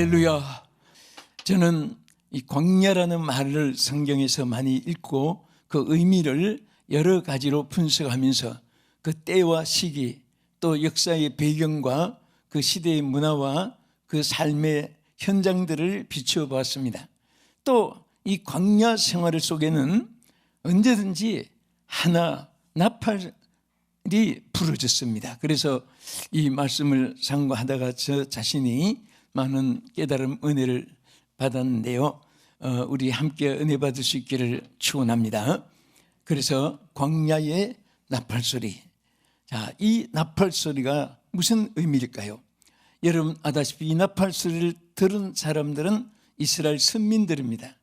할렐루야. 저는 이 광야라는 말을 성경에서 많이 읽고 그 의미를 여러 가지로 분석하면서 그 때와 시기 또 역사의 배경과 그 시대의 문화와 그 삶의 현장들을 비추어 보았습니다. 또 이 광야 생활 속에는 언제든지 하나 나팔이 부러졌습니다. 그래서 이 말씀을 상고하다가 저 자신이 많은 깨달음 은혜를 받았는데요. 우리 함께 은혜 받을 수 있기를 축원합니다. 그래서 광야의 나팔 소리. 자, 이 나팔 소리가 무슨 의미일까요? 여러분 아다시피 이 나팔 소리를 들은 사람들은 이스라엘 선민들입니다.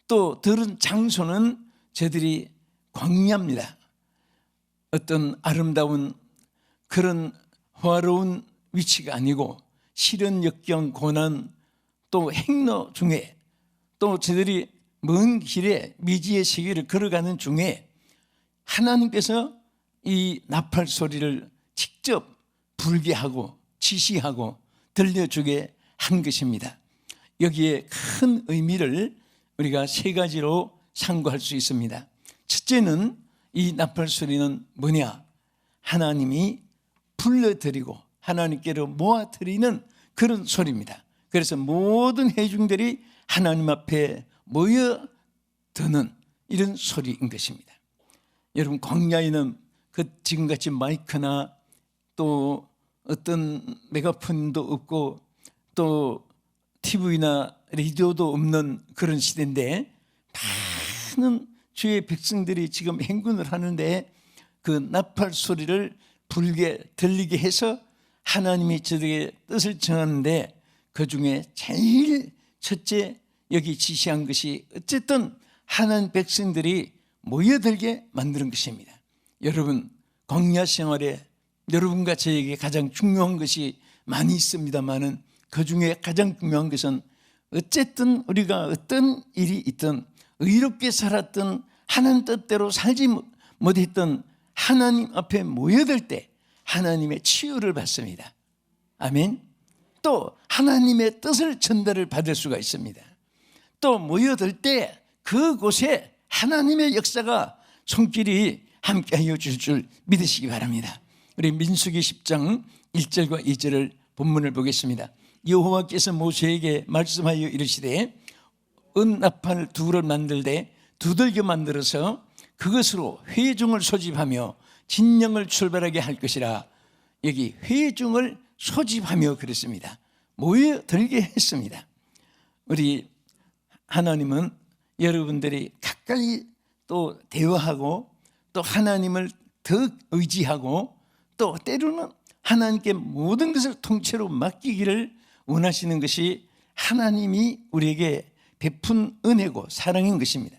또 들은 장소는 저들이 광야입니다. 어떤 아름다운 그런 호화로운 위치가 아니고 시련, 역경, 고난 또 행로 중에 또 저들이 먼 길에 미지의 세계를 걸어가는 중에 하나님께서 이 나팔 소리를 직접 불게 하고 지시하고 들려주게 한 것입니다. 여기에 큰 의미를 우리가 세 가지로 상고할 수 있습니다. 첫째는 이 나팔 소리는 뭐냐? 하나님이 불러드리고 하나님께로 모아드리는 그런 소리입니다. 그래서 모든 회중들이 하나님 앞에 모여드는 이런 소리인 것입니다. 여러분 광야에는 지금같이 마이크나 또 어떤 메가폰도 없고 또 TV나 라디오도 없는 그런 시대인데 많은 주의 백성들이 지금 행군을 하는데 그 나팔 소리를 불게 들리게 해서 하나님이 저들에게 뜻을 정하는데 그 중에 제일 첫째 여기 지시한 것이 어쨌든 하나님 백성들이 모여들게 만드는 것입니다. 여러분 광야 생활에 여러분과 저에게 가장 중요한 것이 많이 있습니다만은 그 중에 가장 중요한 것은 어쨌든 우리가 어떤 일이 있든 의롭게 살았던 하나님 뜻대로 살지 못했던 하나님 앞에 모여들 때 하나님의 치유를 받습니다. 아멘. 또 하나님의 뜻을 전달을 받을 수가 있습니다. 또 모여들 때 그곳에 하나님의 역사가 손길이 함께하여 줄 줄 믿으시기 바랍니다. 우리 민수기 10장 1절과 2절을 본문을 보겠습니다. 여호와께서 모세에게 말씀하여 이르시되 은나팔 둘을 만들되 두들겨 만들어서 그것으로 회중을 소집하며 진영을 출발하게 할 것이라. 여기 회중을 소집하며 그랬습니다. 모여들게 했습니다. 우리 하나님은 여러분들이 가까이 또 대화하고 또 하나님을 더 의지하고 또 때로는 하나님께 모든 것을 통째로 맡기기를 원하시는 것이 하나님이 우리에게 베푼 은혜고 사랑인 것입니다.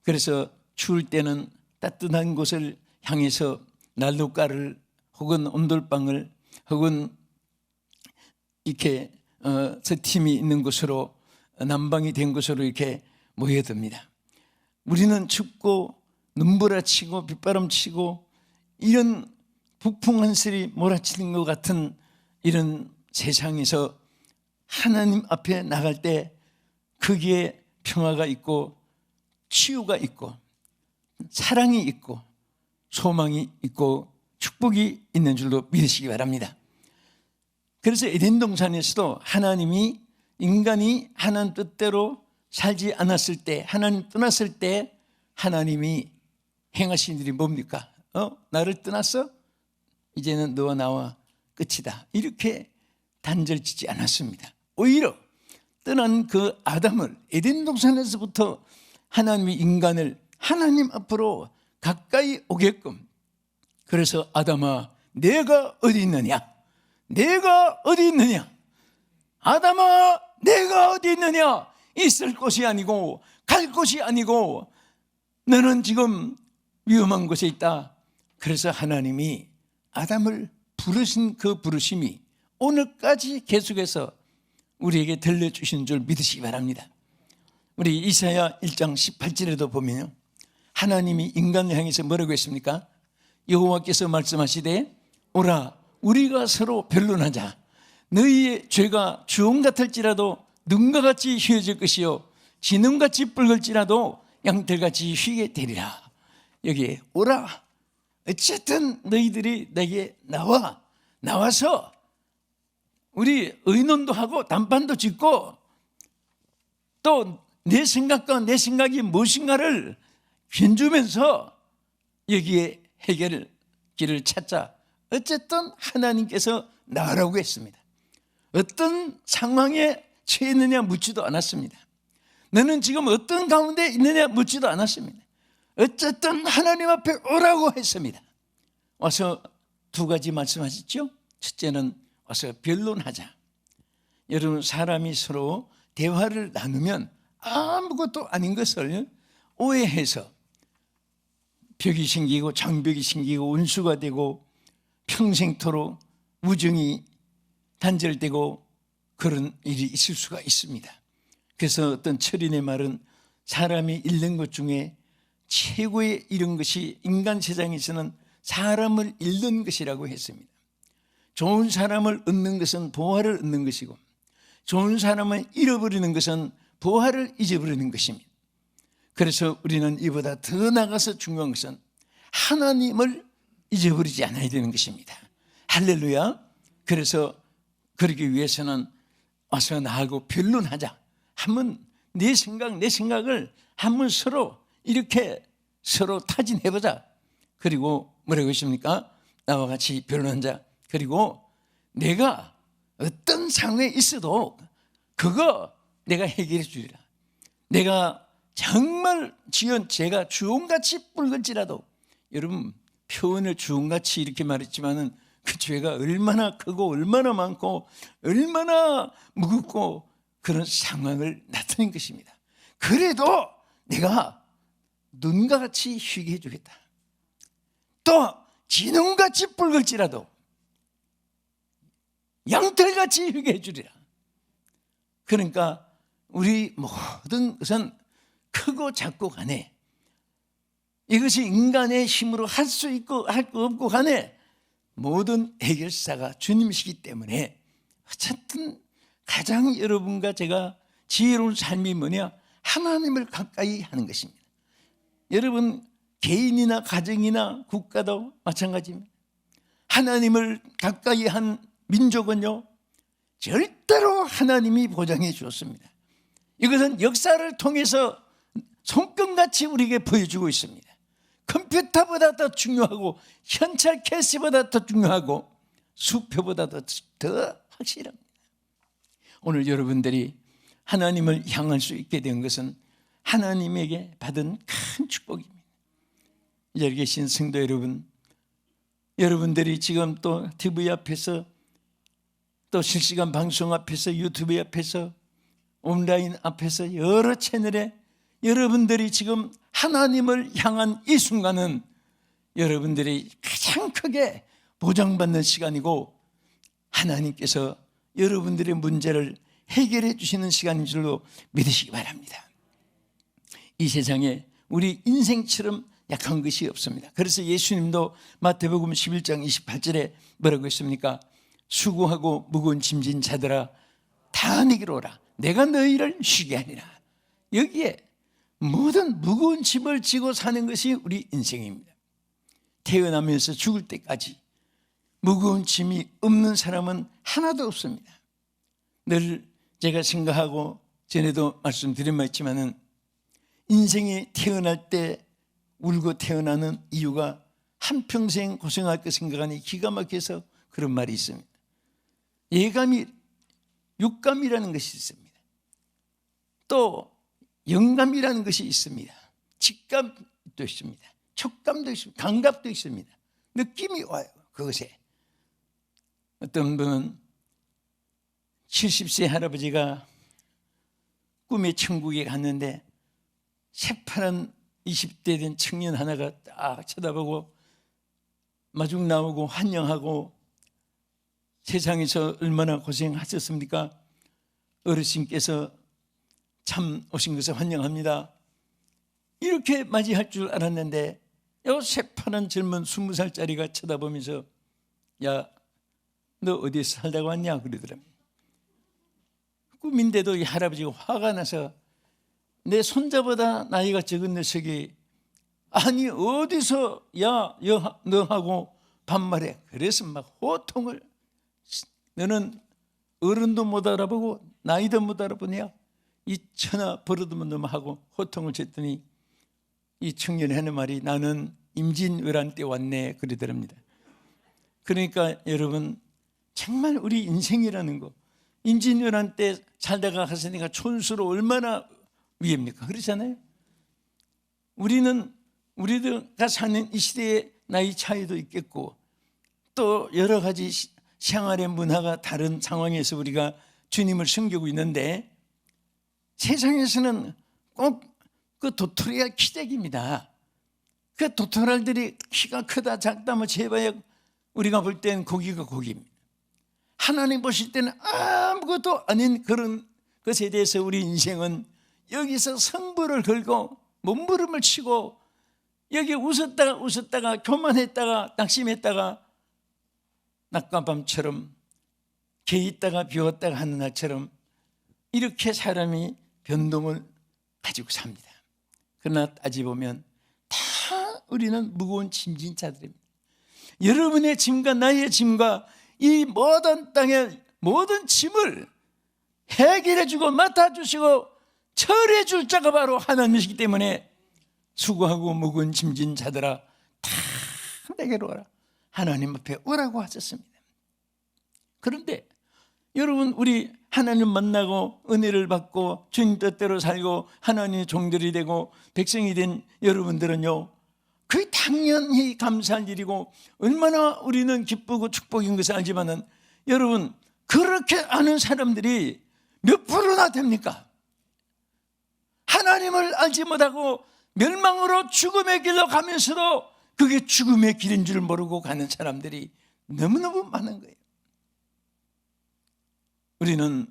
그래서 추울 때는 따뜻한 곳을 향해서 난로가를 혹은 온돌방을 혹은 이렇게 저 팀이 있는 곳으로 난방이 된 곳으로 이렇게 모여듭니다. 우리는 춥고 눈보라치고 빗바람치고 이런 북풍 한슬이 몰아치는 것 같은 이런 세상에서 하나님 앞에 나갈 때 거기에 평화가 있고 치유가 있고 사랑이 있고 소망이 있고 축복이 있는 줄로 믿으시기 바랍니다. 그래서 에덴 동산에서도 하나님이 인간이 하나님 뜻대로 살지 않았을 때 하나님 떠났을 때 하나님이 행하신 일이 뭡니까? 나를 떠났어? 이제는 너와 나와 끝이다. 이렇게 단절짓지 않았습니다. 오히려 떠난 그 아담을 에덴 동산에서부터 하나님이 인간을 하나님 앞으로 가까이 오게끔, 그래서 아담아 내가 어디 있느냐? 내가 어디 있느냐? 아담아 내가 어디 있느냐? 있을 곳이 아니고 갈 곳이 아니고 너는 지금 위험한 곳에 있다. 그래서 하나님이 아담을 부르신 그 부르심이 오늘까지 계속해서 우리에게 들려주시는 줄 믿으시기 바랍니다. 우리 이사야 1장 18절에도 보면요, 하나님이 인간을 향해서 뭐라고 했습니까? 여호와께서 말씀하시되 오라 우리가 서로 변론하자. 너희의 죄가 주홍 같을지라도 눈과 같이 휘어질 것이요 진홍같이 붉을지라도 양털같이 휘게 되리라. 여기에 오라. 어쨌든 너희들이 내게 나와서 우리 의논도 하고 담판도 짓고 또 내 생각과 내 생각이 무엇인가를 견주면서 여기에 해결 길을 찾자. 어쨌든 하나님께서 나으라고 했습니다. 어떤 상황에 처했느냐 묻지도 않았습니다. 너는 지금 어떤 가운데 있느냐 묻지도 않았습니다. 어쨌든 하나님 앞에 오라고 했습니다. 와서 두 가지 말씀하셨죠. 첫째는 와서 변론하자. 여러분, 사람이 서로 대화를 나누면 아무것도 아닌 것을 오해해서 벽이 생기고 장벽이 생기고 운수가 되고 평생토록 우정이 단절되고 그런 일이 있을 수가 있습니다. 그래서 어떤 철인의 말은 사람이 잃는 것 중에 최고의 잃은 것이 인간 세상에서는 사람을 잃는 것이라고 했습니다. 좋은 사람을 얻는 것은 보화를 얻는 것이고 좋은 사람을 잃어버리는 것은 보화를 잊어버리는 것입니다. 그래서 우리는 이보다 더 나아가서 중요한 것은 하나님을 잊어버리지 않아야 되는 것입니다. 할렐루야. 그래서 그러기 위해서는 와서 나하고 변론하자. 한번 내 생각을 한번 서로 이렇게 서로 타진해보자. 그리고 뭐라고 했습니까? 나와 같이 변론하자. 그리고 내가 어떤 상황에 있어도 그거 내가 해결해 주리라. 내가 정말 지은 죄가 주홍같이 붉을지라도, 여러분 표현을 주홍같이 이렇게 말했지만은 그 죄가 얼마나 크고 얼마나 많고 얼마나 무겁고 그런 상황을 나타낸 것입니다. 그래도 내가 눈과 같이 휘게 해주겠다. 또 진홍같이 붉을지라도 양털같이 휘게 해주리라. 그러니까 우리 모든 것은 크고 작고 간에 이것이 인간의 힘으로 할 수 있고 할 거 없고 간에 모든 해결사가 주님이시기 때문에 어쨌든 가장 여러분과 제가 지혜로운 삶이 뭐냐? 하나님을 가까이 하는 것입니다. 여러분 개인이나 가정이나 국가도 마찬가지입니다. 하나님을 가까이 한 민족은요 절대로 하나님이 보장해 주었습니다. 이것은 역사를 통해서 손금같이 우리에게 보여주고 있습니다. 컴퓨터보다 더 중요하고 현찰 캐시보다 더 중요하고 수표보다 더 확실합니다. 오늘 여러분들이 하나님을 향할 수 있게 된 것은 하나님에게 받은 큰 축복입니다. 여기 계신 성도 여러분, 여러분들이 지금 또 TV 앞에서 또 실시간 방송 앞에서 유튜브 앞에서 온라인 앞에서 여러 채널에 여러분들이 지금 하나님을 향한 이 순간은 여러분들이 가장 크게 보장받는 시간이고 하나님께서 여러분들의 문제를 해결해 주시는 시간인 줄로 믿으시기 바랍니다. 이 세상에 우리 인생처럼 약한 것이 없습니다. 그래서 예수님도 마태복음 11장 28절에 뭐라고 했습니까? 수고하고 무거운 짐진 자들아 다 내게로 오라. 내가 너희를 쉬게 하리라. 여기에 모든 무거운 짐을 지고 사는 것이 우리 인생입니다. 태어나면서 죽을 때까지 무거운 짐이 없는 사람은 하나도 없습니다. 늘 제가 생각하고 전에도 말씀드린 바 있지만은 인생에 태어날 때 울고 태어나는 이유가 한평생 고생할 거 생각하니 기가 막혀서 그런 말이 있습니다. 예감이 육감이라는 것이 있습니다. 또 영감이라는 것이 있습니다. 직감도 있습니다. 촉감도 있습니다. 감각도 있습니다. 느낌이 와요. 그것에 어떤 분은 70세 할아버지가 꿈에 천국에 갔는데 새파란 20대 된 청년 하나가 딱 쳐다보고 마중 나오고 환영하고 세상에서 얼마나 고생하셨습니까? 어르신께서 참 오신 것을 환영합니다. 이렇게 맞이할 줄 알았는데 요 새파란 젊은 20살짜리가 쳐다보면서 야 너 어디서 살다가 왔냐 그러더랍니다. 꿈인데도 이 할아버지가 화가 나서 내 손자보다 나이가 적은 녀석이 아니 어디서 야 너하고 반말해. 그래서 막 호통을, 너는 어른도 못 알아보고 나이도 못 알아보냐, 이 천하 버릇없는 놈하고 호통을 쳤더니 이 청년이 하는 말이 나는 임진왜란 때 왔네 그러더랍니다. 그러니까 여러분 정말 우리 인생이라는 거, 임진왜란 때 살다가 갔으니까 촌수로 얼마나 위입니까? 그렇잖아요. 우리가 사는 이 시대에 나이 차이도 있겠고 또 여러 가지 생활의 문화가 다른 상황에서 우리가 주님을 섬기고 있는데 세상에서는 꼭 그 도토리가 키재기입니다. 그 도토리들이 키가 크다 작다 뭐 재봐야 우리가 볼 때는 고기가 고기입니다. 하나님 보실 때는 아무것도 아닌 그런 것에 대해서 우리 인생은 여기서 승부를 걸고 몸부림을 치고 여기 웃었다가 교만했다가 낙심했다가 낮과 밤처럼 개 있다가 비웠다가 하는 날처럼 이렇게 사람이 변동을 가지고 삽니다. 그러나 따지보면 다 우리는 무거운 짐진 자들입니다. 여러분의 짐과 나의 짐과 이 모든 땅의 모든 짐을 해결해주고 맡아주시고 처리해줄 자가 바로 하나님이시기 때문에 수고하고 무거운 짐진 자들아 다 내게로 오라, 하나님 앞에 오라고 하셨습니다. 그런데 여러분 우리 하나님 만나고 은혜를 받고 주님 뜻대로 살고 하나님의 종들이 되고 백성이 된 여러분들은요, 그게 당연히 감사할 일이고 얼마나 우리는 기쁘고 축복인 것을 알지만은 여러분 그렇게 아는 사람들이 몇 프로나 됩니까? 하나님을 알지 못하고 멸망으로 죽음의 길로 가면서도 그게 죽음의 길인 줄 모르고 가는 사람들이 너무너무 많은 거예요. 우리는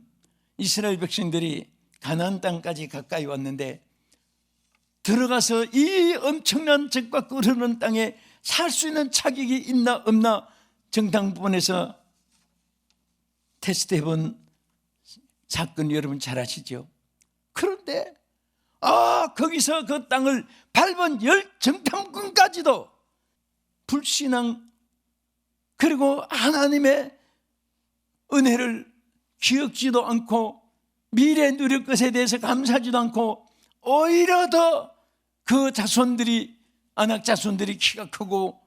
이스라엘 백성들이 가나안 땅까지 가까이 왔는데 들어가서 이 엄청난 적과 끓는 땅에 살 수 있는 자격이 있나 없나 정당부원에서 테스트해본 사건 여러분 잘 아시죠? 그런데 거기서 그 땅을 밟은 열 정탐꾼까지도 불신앙 그리고 하나님의 은혜를 기억지도 않고 미래 누릴 것에 대해서 감사하지도 않고 오히려 더 그 자손들이 아낙 자손들이 키가 크고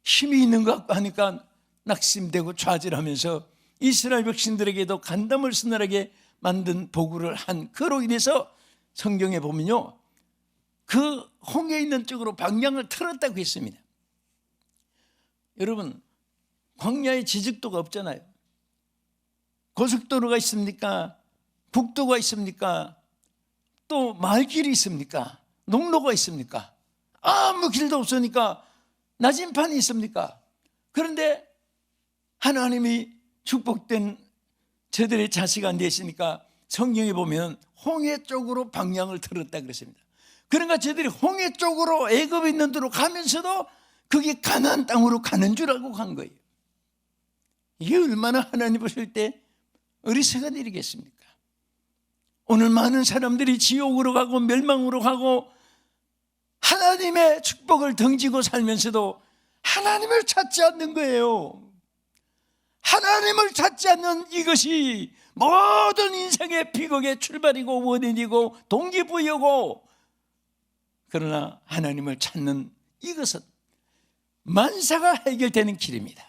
힘이 있는 것 같고 하니까 낙심되고 좌절하면서 이스라엘 백성들에게도 간담을 서늘하게 만든 보고를 한 그로 인해서 성경에 보면요 그 홍해 있는 쪽으로 방향을 틀었다고 했습니다. 여러분 광야에 지적도가 없잖아요. 고속도로가 있습니까? 국도가 있습니까? 또 마을길이 있습니까? 농로가 있습니까? 아무 길도 없으니까 나진판이 있습니까? 그런데 하나님이 축복된 저들의 자식이 안 되시니까 성경에 보면 홍해 쪽으로 방향을 틀었다 그랬습니다. 그러니까 저들이 홍해 쪽으로 애굽에 있는 데로 가면서도 그게 가나안 땅으로 가는 줄 알고 간 거예요. 이게 얼마나 하나님 보실 때 어리석은 일이겠습니까? 오늘 많은 사람들이 지옥으로 가고 멸망으로 가고 하나님의 축복을 덩지고 살면서도 하나님을 찾지 않는 거예요. 하나님을 찾지 않는 이것이 모든 인생의 비극의 출발이고 원인이고 동기부여고, 그러나 하나님을 찾는 이것은 만사가 해결되는 길입니다.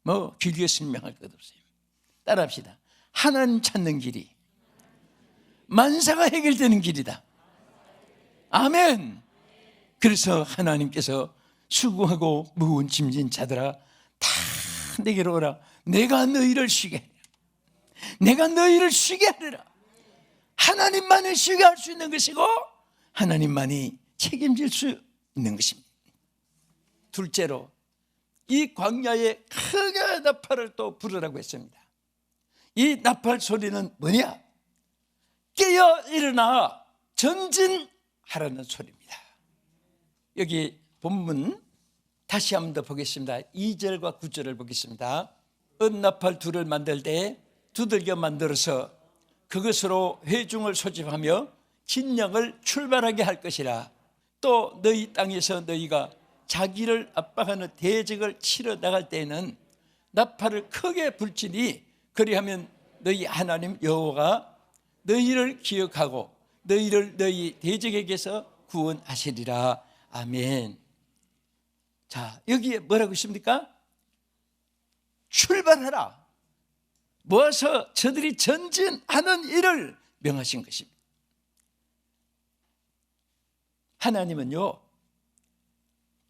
뭐 길게 설명할 것 없어요. 따라합시다. 하나님 찾는 길이 만사가 해결되는 길이다. 아멘. 그래서 하나님께서 수고하고 무거운 짐진 자들아 다 내게로 오라. 내가 너희를 쉬게 하리라. 내가 너희를 쉬게 하리라. 하나님만을 쉬게 할 수 있는 것이고 하나님만이 책임질 수 있는 것입니다. 둘째로 이 광야에 크게 나팔을 또 부르라고 했습니다. 이 나팔 소리는 뭐냐? 깨어 일어나 전진하라는 소리입니다. 여기 본문 다시 한 번 더 보겠습니다. 2절과 9절을 보겠습니다. 은나팔 둘을 만들 때 두들겨 만들어서 그것으로 회중을 소집하며 진영을 출발하게 할 것이라. 또 너희 땅에서 너희가 자기를 압박하는 대적을 치러 나갈 때에는 나팔을 크게 불지니 그리하면 너희 하나님 여호와가 너희를 기억하고 너희를 너희 대적에게서 구원하시리라. 아멘. 자, 여기에 뭐라고 있습니까? 출발하라. 모아서 저들이 전진하는 일을 명하신 것입니다. 하나님은요,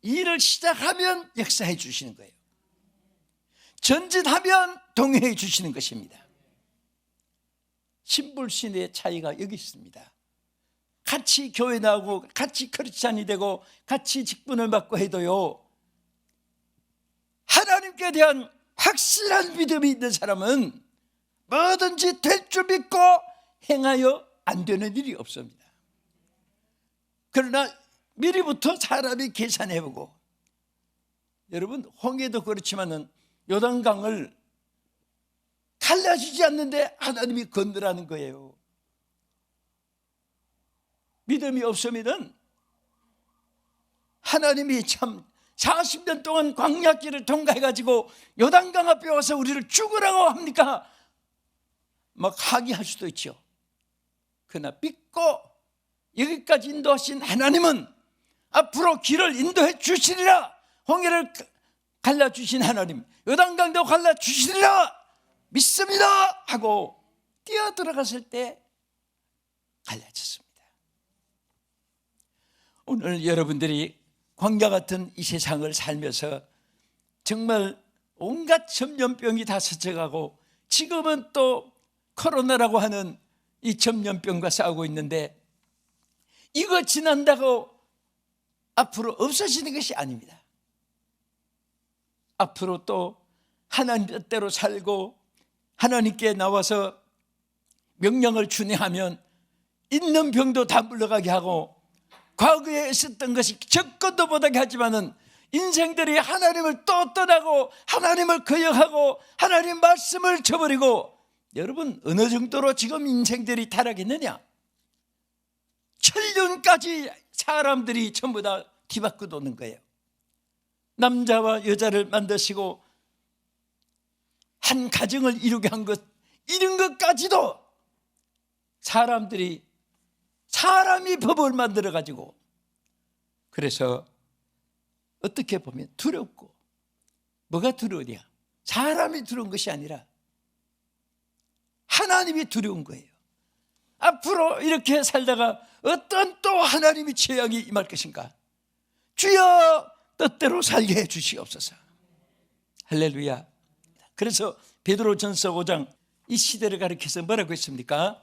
일을 시작하면 역사해 주시는 거예요. 전진하면 동행해 주시는 것입니다. 신불신의 차이가 여기 있습니다. 같이 교회 나오고 같이 크리스찬이 되고 같이 직분을 맡고 해도요, 하나님께 대한 확실한 믿음이 있는 사람은 뭐든지 될 줄 믿고 행하여 안 되는 일이 없습니다. 그러나 미리부터 사람이 계산해보고, 여러분 홍해도 그렇지만은 요단강을 갈라지지 않는데 하나님이 건너라는 거예요. 믿음이 없으면 하나님이 참 40년 동안 광야길을 통과해가지고 요단강 앞에 와서 우리를 죽으라고 합니까? 막 항의할 수도 있죠. 그러나 믿고 여기까지 인도하신 하나님은 앞으로 길을 인도해 주시리라. 홍해를 갈라주신 하나님, 요단강도 갈라주시리라 믿습니다 하고 뛰어들어갔을 때 갈라졌습니다. 오늘 여러분들이 광야 같은 이 세상을 살면서 정말 온갖 전염병이 다 스쳐가고 지금은 또 코로나라고 하는 이 전염병과 싸우고 있는데, 이거 지난다고 앞으로 없어지는 것이 아닙니다. 앞으로 또 하나님 뜻대로 살고 하나님께 나와서 명령을 준행하면 있는 병도 다 물러가게 하고, 과거에 있었던 것이 적건도 못하게 하지만은 인생들이 하나님을 또 떠나고 하나님을 거역하고 하나님 말씀을 저버리고, 여러분 어느 정도로 지금 인생들이 타락했느냐? 천년까지 사람들이 전부 다 뒤바꿔 도는 거예요. 남자와 여자를 만드시고 한 가정을 이루게 한 것, 이런 것까지도 사람이 법을 만들어 가지고, 그래서 어떻게 보면 두렵고, 뭐가 두려우냐? 사람이 두려운 것이 아니라 하나님이 두려운 거예요. 앞으로 이렇게 살다가 어떤 또 하나님의 재앙이 임할 것인가? 주여 뜻대로 살게 해 주시옵소서. 할렐루야. 그래서 베드로전서 5장 이 시대를 가리켜서 뭐라고 했습니까?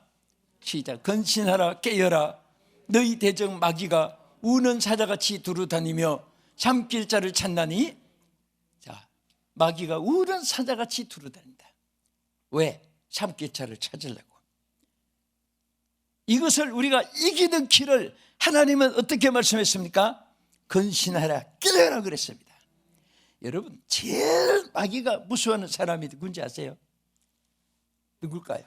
시작. 건신하라, 깨어라. 너희 대적 마귀가 우는 사자같이 두루다니며 잠길 자를 찾나니. 자, 마귀가 우는 사자같이 두루다닌다. 왜? 잠길 자를 찾으려고. 이것을 우리가 이기는 길을 하나님은 어떻게 말씀했습니까? 건신하라, 깨어라 그랬습니다. 여러분, 제일 마귀가 무서워하는 사람이 누군지 아세요? 누굴까요?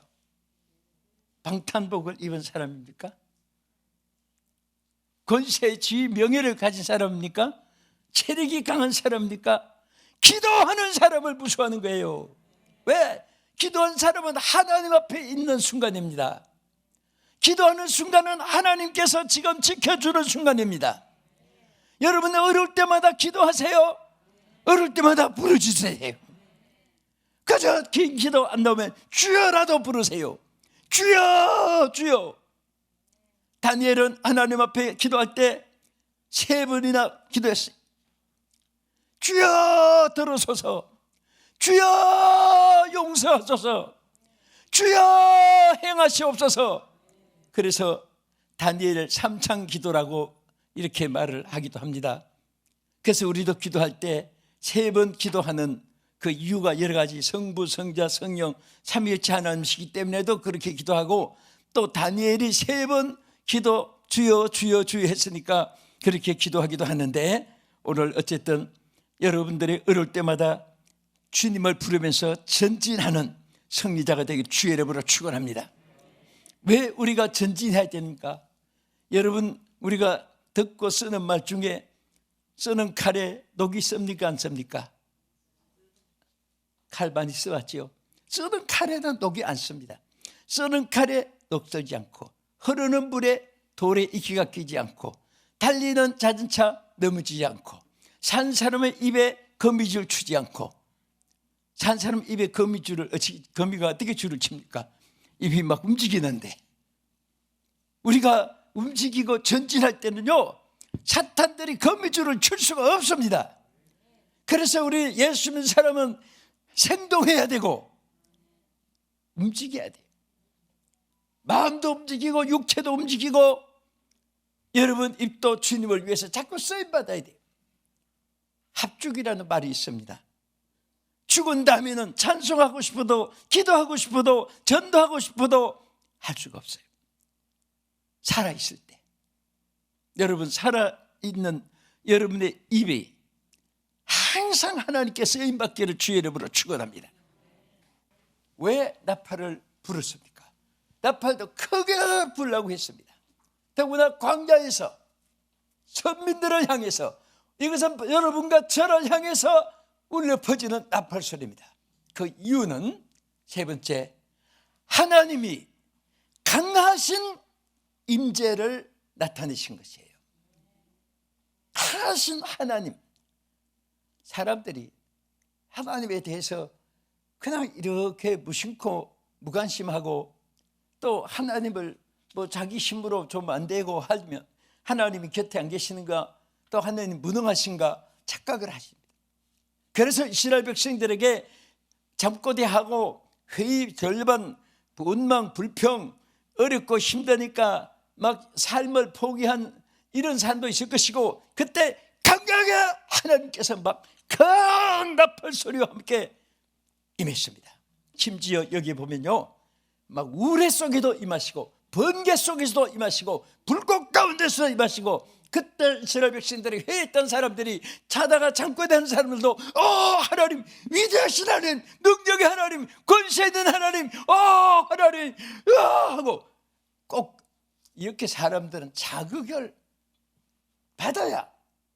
방탄복을 입은 사람입니까? 권세, 지위, 명예를 가진 사람입니까? 체력이 강한 사람입니까? 기도하는 사람을 무서워하는 거예요. 왜? 기도한 사람은 하나님 앞에 있는 순간입니다. 기도하는 순간은 하나님께서 지금 지켜주는 순간입니다. 여러분 어려울 때마다 기도하세요. 어려울 때마다 부르짖으세요. 그저 긴 기도 안 나오면 주여라도 부르세요. 주여, 주여. 다니엘은 하나님 앞에 기도할 때 3번이나 기도했어요. 주여 들어서서, 주여 용서하소서, 주여 행하시옵소서. 그래서 다니엘 3창 기도라고 이렇게 말을 하기도 합니다. 그래서 우리도 기도할 때 3번 기도하는 그 이유가 여러 가지, 성부, 성자, 성령 삼위일체 하나님이시기 때문에도 그렇게 기도하고, 또 다니엘이 3번 기도 주여 주여 주여 했으니까 그렇게 기도하기도 하는데, 오늘 어쨌든 여러분들이 어려울 때마다 주님을 부르면서 전진하는 승리자가 되길 주의 이름으로 축원합니다. 왜 우리가 전진해야 됩니까? 여러분, 우리가 듣고 쓰는 말 중에 쓰는 칼에 녹이 씁니까 안 씁니까? 칼 많이 써왔죠. 쓰는 칼에는 녹이 안 씁니다. 쓰는 칼에 녹 쓰지 않고, 흐르는 물에 돌에 이끼가 끼지 않고, 달리는 자전차 넘어지지 않고, 산 사람의 입에 거미줄 추지 않고. 산 사람 입에 거미가 어떻게 줄을 칩니까? 입이 막 움직이는데, 우리가 움직이고 전진할 때는요, 사탄들이 거미줄을 칠 수가 없습니다. 그래서 우리 예수 믿는 사람은 생동해야 되고 움직여야 돼요. 마음도 움직이고 육체도 움직이고, 여러분 입도 주님을 위해서 자꾸 쓰임받아야 돼요. 합죽이라는 말이 있습니다. 죽은 다음에는 찬송하고 싶어도, 기도하고 싶어도, 전도하고 싶어도 할 수가 없어요. 살아있을 때. 여러분, 살아있는 여러분의 입이 항상 하나님께 쓰임받기를 주의 이름으로 축원합니다. 왜 나팔을 불었습니까? 나팔도 크게 불라고 했습니다. 더구나 광야에서 선민들을 향해서, 이것은 여러분과 저를 향해서 울려 퍼지는 나팔 소리입니다. 그 이유는 세 번째, 하나님이 강하신 임재를 나타내신 것이에요. 강하신 하나님. 사람들이 하나님에 대해서 그냥 이렇게 무심코 무관심하고, 또 하나님을 자기 힘으로 좀 안 되고 하면 하나님이 곁에 안 계시는가, 또 하나님 무능하신가 착각을 하십니다. 그래서 이스라엘 백성들에게 잠꼬대하고 회의, 절반, 원망, 불평, 어렵고 힘드니까 막 삶을 포기한 이런 사람도 있을 것이고, 그때 강하게 하나님께서 막 큰 나팔 소리와 함께 임했습니다. 심지어 여기 보면요, 막 우레 속에도 임하시고, 번개 속에서도 임하시고, 불꽃 가운데서도 임하시고, 그때 이스라엘 백성들이 회했던 사람들이, 자다가 잠꼬대하는 사람들도 하나님, 위대하신 하나님, 능력의 하나님, 권세 있는 하나님, 하나님 하고 꼭 이렇게 사람들은 자극을 받아야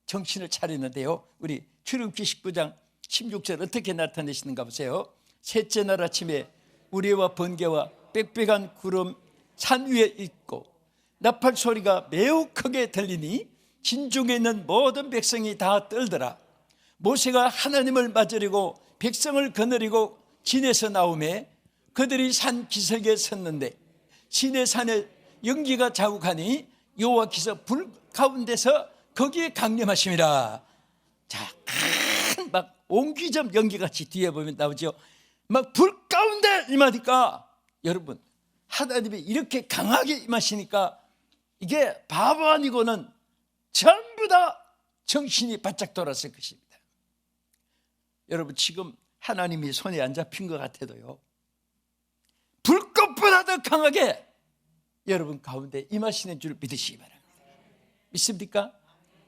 정신을 차리는데요, 우리 출애굽기 19장 16절 어떻게 나타내시는가 보세요. 셋째 날 아침에 우레와 번개와 빽빽한 구름 산 위에 있고, 나팔 소리가 매우 크게 들리니 진중에 있는 모든 백성이 다 떨더라. 모세가 하나님을 맞으려고 백성을 거느리고 진에서 나오매 그들이 산 기슭에 섰는데, 시내산에 연기가 자욱하니 여호와께서 불 가운데서 거기에 강림하심이라. 자, 큰 막 옹기점 연기같이 뒤에 보면 나오죠. 막 불 가운데 임하니까, 여러분, 하나님이 이렇게 강하게 임하시니까 이게 바보 아니고는 전부 다 정신이 바짝 돌았을 것입니다. 여러분, 지금 하나님이 손에 안 잡힌 것 같아도요, 불꽃보다 더 강하게 여러분 가운데 임하시는 줄 믿으시기 바랍니다. 믿습니까?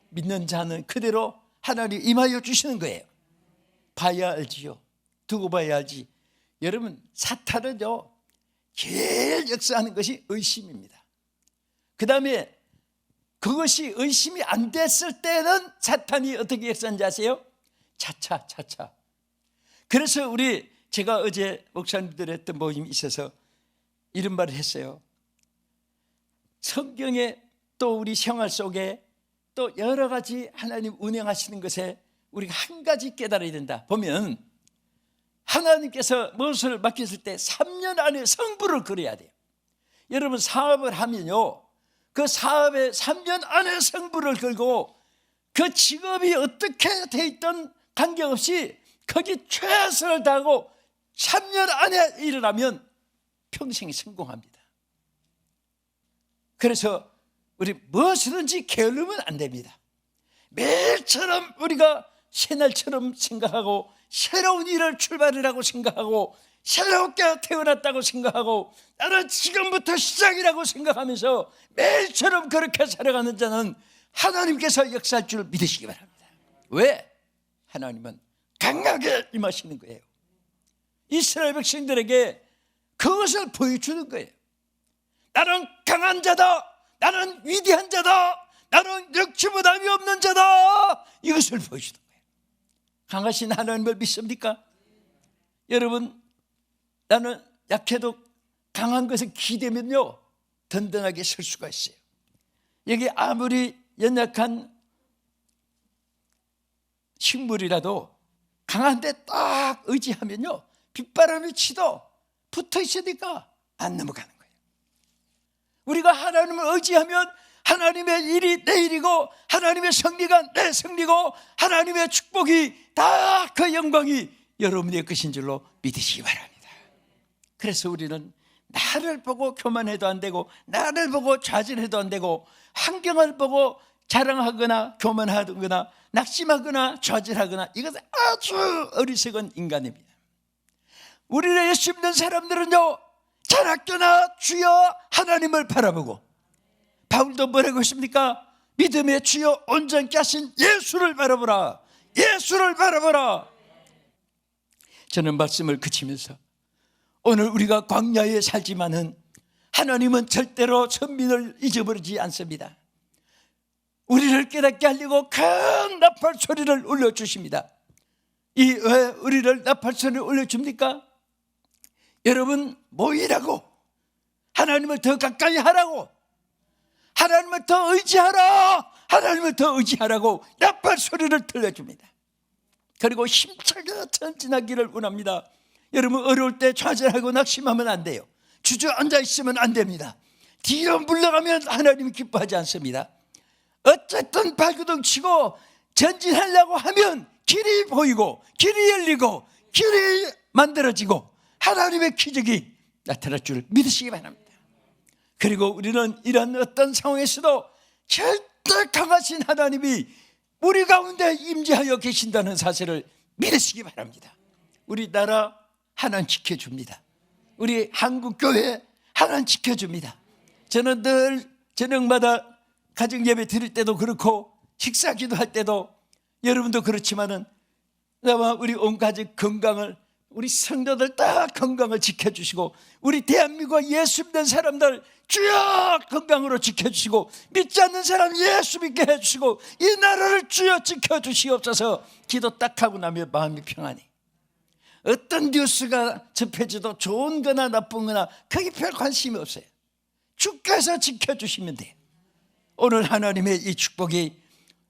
믿는 자는 그대로 하나님 임하여 주시는 거예요. 봐야 알지요. 두고 봐야 알지. 여러분, 사탄은요, 제일 역사하는 것이 의심입니다. 그 다음에 그것이 의심이 안 됐을 때는 사탄이 어떻게 역사하는지 아세요? 차차. 그래서 제가 어제 목사님들 했던 모임이 있어서 이런 말을 했어요. 성경에 또 우리 생활 속에 또 여러 가지 하나님 운행하시는 것에 우리가 한 가지 깨달아야 된다. 보면 하나님께서 무엇을 맡겼을 때 3년 안에 성부를 거둬야 돼요. 여러분, 사업을 하면요, 그 사업에 3년 안에 성부를 걸고, 그 직업이 어떻게 돼 있든 관계없이 거기 최선을 다하고 3년 안에 일어나면 평생이 성공합니다. 그래서 우리 무엇이든지 게으르면 안 됩니다. 매일처럼 우리가 새날처럼 생각하고, 새로운 일을 출발이라고 생각하고, 새롭게 태어났다고 생각하고, 나는 지금부터 시작이라고 생각하면서 매일처럼 그렇게 살아가는 자는 하나님께서 역사할 줄 믿으시기 바랍니다. 왜? 하나님은 강하게 임하시는 거예요. 이스라엘 백성들에게 그것을 보여주는 거예요. 나는 강한 자다, 나는 위대한 자다, 나는 역치부담이 없는 자다, 이것을 보여주는 거예요. 강하신 하나님을 믿습니까? 여러분, 나는 약해도 강한 것을 기대면요 든든하게 설 수가 있어요. 여기 아무리 연약한 식물이라도 강한데 딱 의지하면요 빗바람이 치도 붙어 있으니까 안 넘어가는 거예요. 우리가 하나님을 의지하면 하나님의 일이 내 일이고 하나님의 승리가 내 승리고 하나님의 축복이 다 그 영광이 여러분의 것인 줄로 믿으시기 바랍니다. 그래서 우리는 나를 보고 교만해도 안 되고 나를 보고 좌절해도 안 되고 환경을 보고 자랑하거나 교만하거나 낙심하거나 좌절하거나 이것은 아주 어리석은 인간입니다. 우리를 예수 믿는 사람들은요 자락교나 주여 하나님을 바라보고, 바울도 뭐라고 했습니까? 믿음의 주여 온전케 하신 예수를 바라보라, 예수를 바라보라. 저는 말씀을 그치면서 오늘 우리가 광야에 살지만은 하나님은 절대로 선민을 잊어버리지 않습니다. 우리를 깨닫게 하려고 큰 나팔 소리를 울려주십니다. 왜 우리를 나팔 소리를 울려줍니까? 여러분 모이라고, 하나님을 더 가까이 하라고, 하나님을 더 의지하라, 하나님을 더 의지하라고 나팔 소리를 들려줍니다. 그리고 힘차게 전진하기를 원합니다. 여러분 어려울 때 좌절하고 낙심하면 안 돼요. 주저앉아 있으면 안 됩니다. 뒤로 물러가면 하나님이 기뻐하지 않습니다. 어쨌든 발구덩 치고 전진하려고 하면 길이 보이고 길이 열리고 길이 만들어지고 하나님의 기적이 나타날 줄 믿으시기 바랍니다. 그리고 우리는 이런 어떤 상황에서도 절대 강하신 하나님이 우리 가운데 임재하여 계신다는 사실을 믿으시기 바랍니다. 우리 나라 하나님 지켜줍니다. 우리 한국교회 하나님 지켜줍니다. 저는 늘 저녁마다 가정예배 드릴 때도 그렇고 식사 기도할 때도 여러분도 그렇지만은 나와 우리 온 가족 건강을, 우리 성도들 다 건강을 지켜주시고 우리 대한민국 예수 믿는 사람들 주여 건강으로 지켜주시고 믿지 않는 사람 예수 믿게 해주시고 이 나라를 주여 지켜주시옵소서. 기도 딱 하고 나면 마음이 평안해. 어떤 뉴스가 접해져도 좋은 거나 나쁜 거나 그게 별 관심이 없어요. 주께서 지켜주시면 돼요. 오늘 하나님의 이 축복이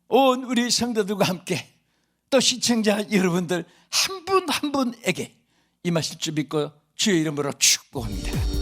온 우리 성도들과 함께 또 시청자 여러분들 한 분 한 분에게 임하실 줄 믿고 주의 이름으로 축복합니다.